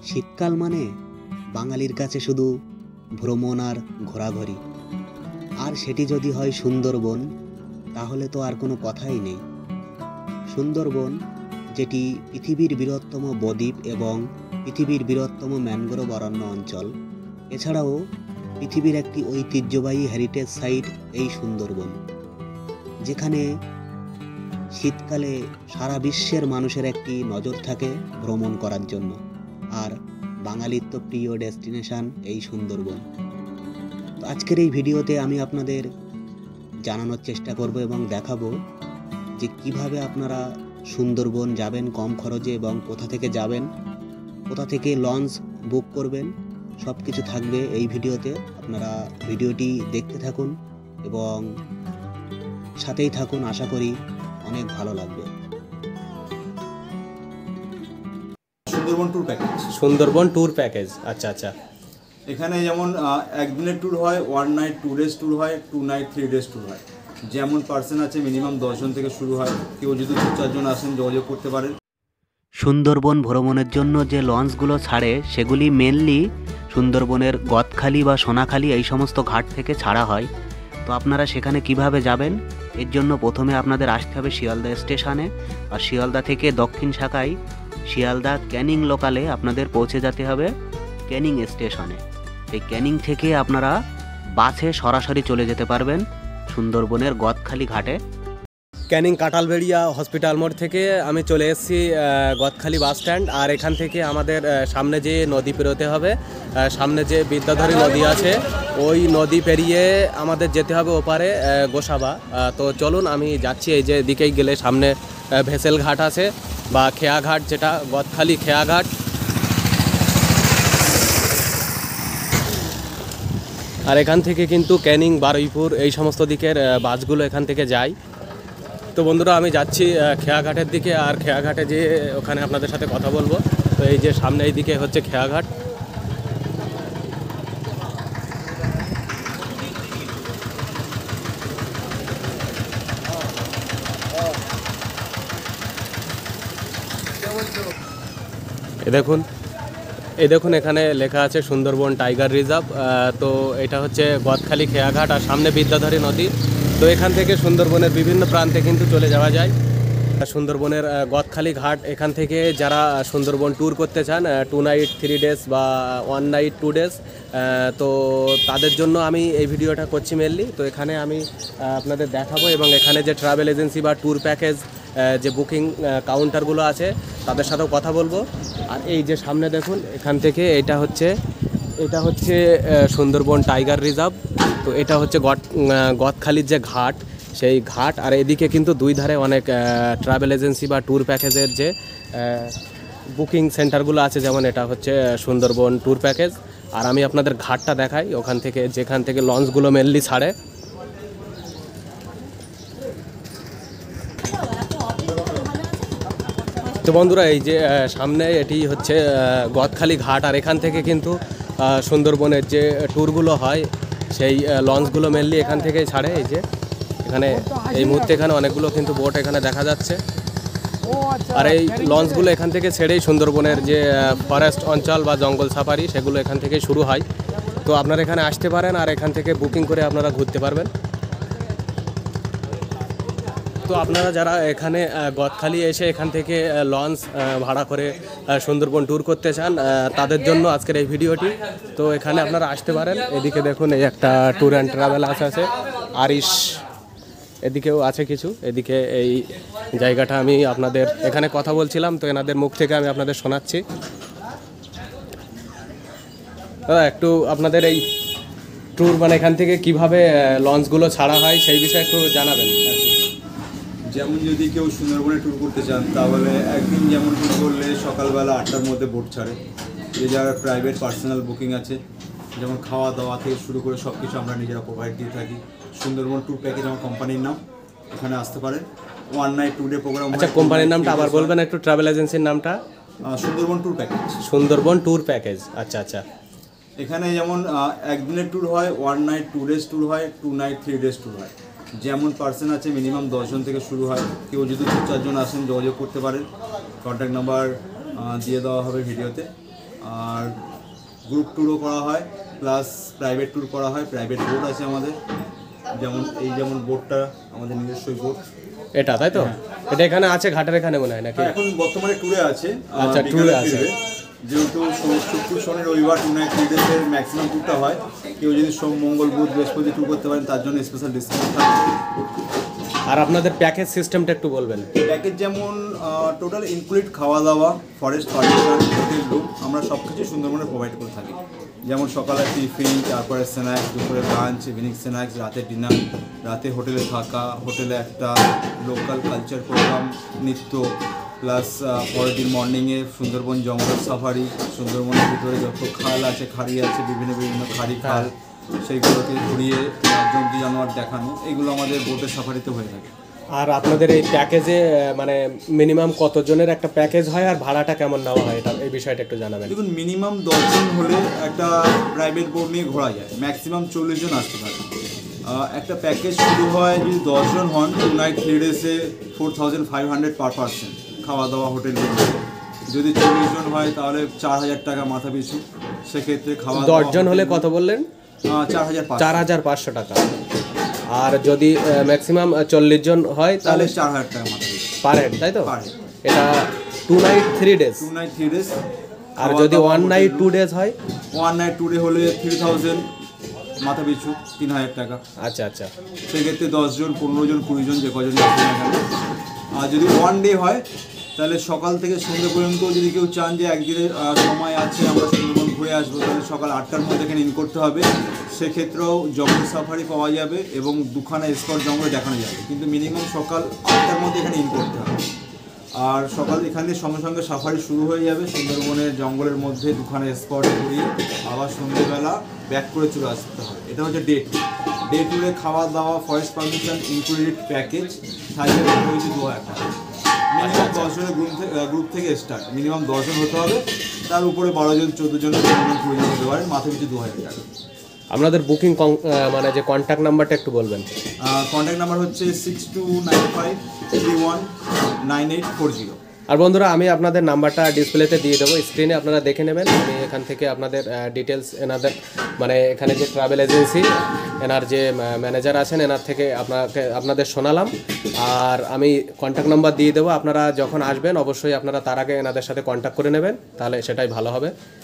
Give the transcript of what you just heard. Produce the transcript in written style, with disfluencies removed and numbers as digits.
শীতকাল মানে বাঙালির কাছে শুধু ভ্রমণ আর ঘোরাঘুরি, আর সেটি যদি হয় সুন্দরবন, তাহলে তো আর কোনো কথাই নেই। সুন্দরবন, যেটি পৃথিবীর বৃহত্তম বদ্বীপ এবং পৃথিবীর বৃহত্তম ম্যানগ্রোভ অরণ্য অঞ্চল, এছাড়াও পৃথিবীর একটি ঐতিহ্যবাহী হেরিটেজ সাইট এই সুন্দরবন, যেখানে শীতকালে সারা বিশ্বের মানুষের একটি নজর থাকে ভ্রমণ করার জন্য। আর বাঙালির তো প্রিয় ডেস্টিনেশন এই সুন্দরবন। তো আজকের এই ভিডিওতে আমি আপনাদের জানানোর চেষ্টা করব এবং দেখাবো যে কিভাবে আপনারা সুন্দরবন যাবেন কম খরচে এবং কোথা থেকে যাবেন, কোথা থেকে লঞ্চ বুক করবেন, সব কিছু থাকবে এই ভিডিওতে। আপনারা ভিডিওটি দেখতে থাকুন এবং সাথেই থাকুন, আশা করি অনেক ভালো লাগবে। সুন্দরবন ট্যুর প্যাকেজ, আচ্ছা আচ্ছা। এখানে যেমন একদিনের ট্যুর হয়, 1 নাইট 2 ডেজ ট্যুর হয়, 2 নাইট 3 ডেজ ট্যুর হয়। যেমন পার্সন আছে মিনিমাম 10 জন থেকে শুরু হয়। কেউ যদি 2-4 জন আসেন যোগাযোগ করতে পারেন। সুন্দরবন ভ্রমণের জন্য যে লঞ্চগুলো ছাড়ে সেগুলি মেনলি সুন্দরবনের গদখালি বা সোনাখালি এই সমস্ত ঘাট থেকে ছাড়া হয়। তো আপনারা সেখানে কিভাবে যাবেন, এর জন্য প্রথমে আপনাদের আসতে হবে শিয়ালদা স্টেশনে, আর শিয়ালদা থেকে দক্ষিণ শাখায় শিয়ালদা ক্যানিং লোকালে আপনাদের পৌঁছে যেতে হবে ক্যানিং স্টেশনে। এই ক্যানিং থেকে আপনারা বাসে সরাসরি চলে যেতে পারবেন সুন্দরবনের গদখালি ঘাটে। ক্যানিং কাঁঠালবেড়িয়া হসপিটাল মোড় থেকে আমি চলে এসেছি গদখালি বাস স্ট্যান্ড। আর এখান থেকে আমাদের সামনে যে নদী পেরোতে হবে, সামনে যে বিদ্যাধরী নদী আছে, ওই নদী পেরিয়ে আমাদের যেতে হবে ওপারে গোসাবা। তো চলুন আমি যাচ্ছি। এই যে দিকেই গেলে সামনে ভেসেল ঘাট আছে বা খেয়া ঘাট, যেটা গদখালি খেয়া ঘাট। আর এখান থেকে কিন্তু ক্যানিং, বারুইপুর এই সমস্ত দিকের বাসগুলো এখান থেকে যায়। তো বন্ধুরা আমি যাচ্ছি খেয়াঘাটের দিকে, আর খেয়াঘাটে যেয়ে ওখানে আপনাদের সাথে কথা বলবো। তো এই যে সামনে এই দিকে হচ্ছে খেয়াঘাট। এই দেখুন এখানে লেখা আছে সুন্দরবন টাইগার রিজার্ভ। তো এটা হচ্ছে গদখালি খেয়াঘাট আর সামনে বিদ্যাধরী নদী। তো এখান থেকে সুন্দরবনের বিভিন্ন প্রান্তে কিন্তু চলে যাওয়া যায়। সুন্দরবনের গদখালি ঘাট, এখান থেকে যারা সুন্দরবন ট্যুর করতে চান 2 নাইট 3 ডেজ বা 1 নাইট 2 ডেজ, তো তাদের জন্য আমি এই ভিডিওটা করছি মেনলি। তো এখানে আমি আপনাদের দেখাবো এবং এখানে যে ট্রাভেল এজেন্সি বা ট্যুর প্যাকেজ যে বুকিং কাউন্টারগুলো আছে তাদের সাথেও কথা বলবো। আর এই যে সামনে দেখুন, এখান থেকে এটা হচ্ছে সুন্দরবন টাইগার রিজার্ভ। তো এটা হচ্ছে গদখালির যে ঘাট, সেই ঘাট। আর এদিকে কিন্তু দুই ধারে অনেক ট্রাভেল এজেন্সি বা ট্যুর প্যাকেজের যে বুকিং সেন্টারগুলো আছে, যেমন এটা হচ্ছে সুন্দরবন ট্যুর প্যাকেজ। আর আমি আপনাদের ঘাটটা দেখাই, ওখান থেকে যেখান থেকে লঞ্চগুলো মেনলি ছাড়ে। তো বন্ধুরা এই যে সামনে এটি হচ্ছে গদখালি ঘাট। আর এখান থেকে কিন্তু সুন্দরবনের যে ট্যুরগুলো হয় সেই লঞ্চগুলো মেনলি এখান থেকেই ছাড়ে। এই যে এখানে এই মুহূর্তে এখানে অনেকগুলো কিন্তু বোট এখানে দেখা যাচ্ছে। আর এই লঞ্চগুলো এখান থেকে ছেড়েই সুন্দরবনের যে ফরেস্ট অঞ্চল বা জঙ্গল সাফারি, সেগুলো এখান থেকে শুরু হয়। তো আপনারা এখানে আসতে পারেন আর এখান থেকে বুকিং করে আপনারা ঘুরতে পারবেন। তো আপনারা যারা এখানে গদখালি এসে এখান থেকে লঞ্চ ভাড়া করে সুন্দরবন ট্যুর করতে চান, তাদের জন্য আজকের এই ভিডিওটি। তো এখানে আপনারা আসতে পারেন। এদিকে দেখুন এই একটা ট্যুর অ্যান্ড ট্রাভেল আছে আরিশ, এদিকেও আছে কিছু। এদিকে এই জায়গাটা আমি আপনাদের এখানে কথা বলছিলাম, তো এনাদের মুখ থেকে আমি আপনাদের শোনাচ্ছি। একটু আপনাদের এই ট্যুর মানে এখান থেকে কিভাবে লঞ্চগুলো ছাড়া হয় সেই বিষয়ে একটু জানাবেন। যেমন যদি কেউ সুন্দরবনে ট্যুর করতে চান, তাহলে একদিন যেমন ট্যুর করলে সকালবেলা 8টার মধ্যে বোট ছাড়ে। যে যারা প্রাইভেট পার্সোনাল বুকিং আছে, যেমন খাওয়া দাওয়া থেকে শুরু করে সব কিছু আমরা নিজেরা প্রোভাইড দিয়ে থাকি। সুন্দরবন ট্যুর প্যাকেজ আমার কোম্পানির নাম, এখানে আসতে পারেন। 1 নাইট 2 ডে প্রোগ্রাম। আচ্ছা, কোম্পানির নামটা আবার বলবেন একটু, ট্রাভেল এজেন্সির নামটা? Sundarban tour package. Sundarban tour package, আচ্ছা আচ্ছা। এখানে যেমন একদিনের ট্যুর হয়, 1 নাইট 2 ডেজ ট্যুর হয়, 2 নাইট 3 ডেজ ট্যুর হয়। যেমন পার্সন আছে মিনিমাম 10 জন থেকে শুরু হয়। কেউ যদি 2-4 জন আসেন যোগাযোগ করতে পারেন। কন্ট্যাক্ট নাম্বার দিয়ে দেওয়া হবে ভিডিওতে। আর গ্রুপ ট্যুরও করা হয়, প্লাস প্রাইভেট ট্যুর করা হয়। প্রাইভেট বোট আছে আমাদের, যেমন বোটটা আমাদের নিজস্ব বোট। এটা তাই তো? এটা এখানে আছে ঘাটের এখানে মনে হয় নাকি? এখন বর্তমানে ট্যুরে আছে। আচ্ছা, ট্যুরে আছে। যেহেতু শুক্র শনি রবিবার 2 নাইট 3 ডেজের ম্যাক্সিমাম ট্যুরটা হয়, কেউ যদি সোম মঙ্গল বুধ বৃহস্পতি ট্যুর করতে পারেন তার জন্য স্পেশাল ডিসকাউন্ট থাকে। আর আপনাদের প্যাকেজ সিস্টেমটা একটু বলবেন। প্যাকেজ যেমন টোটাল ইনক্লুড খাওয়া দাওয়া, ফরেস্ট পারমিশন, হোটেল রুম, আমরা সব কিছু সুন্দরবনে প্রোভাইড করে থাকি। যেমন সকালে টিফিন, তারপরে স্ন্যাক্স, দুপুরে লাঞ্চ, ইভিনিং স্ন্যাক্স, রাতে ডিনার, রাতে হোটেলে থাকা, হোটেলে একটা লোকাল কালচার প্রোগ্রাম, নৃত্য, প্লাস পরের দিন মর্নিংয়ে সুন্দরবন জঙ্গল সাফারি, সুন্দরবনের ভিতরে যত খাল আছে, খাড়ি আছে, বিভিন্ন খাড়ি খাল, সেইগুলোকে ঘুরিয়ে জন্তু জানোয়ার দেখানো, এগুলো আমাদের বোটের সাফারিতে হয়ে থাকে। আর আপনাদের এই প্যাকেজে মানে মিনিমাম কতজনের একটা প্যাকেজ হয় আর ভাড়াটা কেমন নেওয়া হয়, এটা এই বিষয়টা একটু জানাবেন। দেখুন, মিনিমাম 10 জন হলে একটা প্রাইভেট বোট নিয়ে ঘোরা যায়, ম্যাক্সিমাম 40 জন আসতে পারে। একটা প্যাকেজ শুরু হয় যদি 10 জন হন, 2 নাইট 3 ডেজে 4500 পার পার্সন, খাওয়া দাওয়া হোটেল রুম। যদি 40 জন হয় তাহলে 4000 টাকা মাথা পিছু। সেক্ষেত্রে খাওয়া 10 জন হলে কত বললেন? 4500 টাকা। আর যদি ম্যাক্সিমাম 40 জন হয় তাহলে তাহলে 4000 টাকা মাথা পিছু পার হেড, তাই তো? Per head. এটা 2 নাইট 3 ডেজ। 2 night 3 days. আর যদি 1 নাইট 2 ডেজ হয়? 1 নাইট 2 ডে হলে 3000 মাথা পিছু, 3000 টাকা। আচ্ছা আচ্ছা। সেক্ষেত্রে 10 জন, 15 জন, 20 জন, যে কজন আসবে না কেন। আর যদি 1 ডে হয় তাহলে সকাল থেকে সন্ধ্যে পর্যন্ত যদি কেউ চান যে একদিনের সময় আছে আমরা সুন্দরবন ঘুরে আসবো, তাহলে সকাল 8টার মধ্যে এখানে ইন করতে হবে। সেক্ষেত্রেও জঙ্গল সাফারি পাওয়া যাবে এবং দুখানা স্পট জঙ্গলে দেখানো যাবে, কিন্তু মিনিমাম সকাল 8টার মধ্যে এখানে ইন করতে হবে। আর সকাল এখানে সঙ্গে সঙ্গে সাফারি শুরু হয়ে যাবে সুন্দরবনের জঙ্গলের মধ্যে, দুখানা স্পট ঘুরিয়ে আবার সন্ধ্যেবেলা ব্যাক করে চলে আসতে হবে। এটা হচ্ছে ডে টুরে খাওয়া দাওয়া, ফরেস্ট পারমিশন ইনক্লুডেড প্যাকেজ থাকবে হয়েছে 2000 টাকা। মিনিমাম 10 জনের গ্রুপ থেকে স্টার্ট, মিনিমাম 10 জন হতে হবে, তার উপরে 12 জন, 14 জন, 15 জন, 20 জন হতে পারে, মাথা পিছু 2000 টাকা। আপনাদের বুকিং মানে যে কন্ট্যাক্ট নাম্বারটা একটু বলবেন। কন্ট্যাক্ট নাম্বার হচ্ছে 6295319840। আর বন্ধুরা, আমি আপনাদের নাম্বারটা ডিসপ্লেতে দিয়ে দেবো, স্ক্রিনে আপনারা দেখে নেবেন। আমি এখান থেকে আপনাদের ডিটেলস এনাদের মানে এখানে যে ট্রাভেল এজেন্সি এনার যে ম্যানেজার আছেন এনার থেকে আপনাদের শোনালাম। আর আমি কন্ট্যাক্ট নাম্বার দিয়ে দেবো, আপনারা যখন আসবেন অবশ্যই আপনারা তার আগে এনাদের সাথে কন্ট্যাক্ট করে নেবেন, তাহলে সেটাই ভালো হবে।